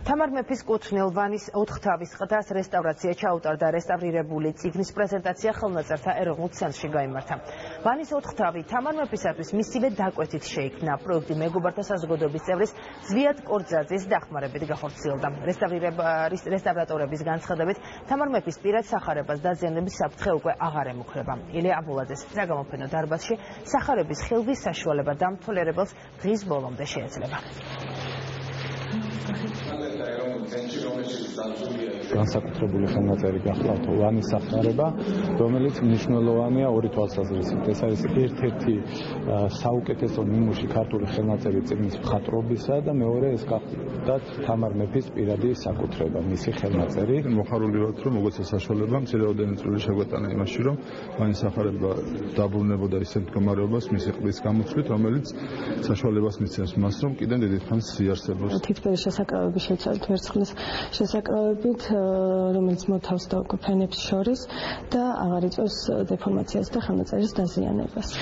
თამარ მეფის კუთვნილ ვანის 4 თავის ყდას რესტავრაცია ჩაუტარდა. რესტავრირებული წიგნის პრეზენტაცია ხელნაწერთა ეროვნულ ცენტრში გაიმართა. ვანის 4 თავი თამარ მეფისათვის მისივე დაკვეთით შეიქმნა. პროექტი მეგობართა საზოგადოების წევრის ზვიად კორძაძის დახმარებით გახორციელდა. რესტავრატორების განცხადებით თამარ მეფის პირად სახარებას დაზიანების საფრთხე უკვე აღარ ემუქრება. ილია აბულაძეს საგამოფენო დარბაზში სახარების ხილვის საშუალება დამთვალიერებელს დღის ბოლომდე შეეძლება. განსაკუთრებული ხელნაწერი გახლავთ ვანის სახარება, რომელიც მნიშვნელოვანია ორი თვალსაზრისით. ეს არის ერთ-ერთი საუკეთესო ნიმუში ქართული ხელნაწერი წიგნის მხატვრობისა და მეორე ეს გახლავთ თამარ მეფის პირადი საკუთრება, მისი ხელნაწერი. მოხარული ვართ, რომ მოგეცა საშუალება მცირეოდენი წვლილი შეგვეტანა იმაში, რომ ვანის სახარება დაბრუნებოდა ისეთ მდგომარეობას მისი ყბის გამოცვლით, რომელიც საშუალებას მისცემს მას, რომ კიდევ დიდი ხანს იარსებოს. თითქმის შესაკრავები შეცვალეთ ვერცხლის შესაკრავებით, რომელიც მotავს და ფენებს შორის და აღარ იწვევს დეფორმაციას და ხელნაწერის დაზიანებას.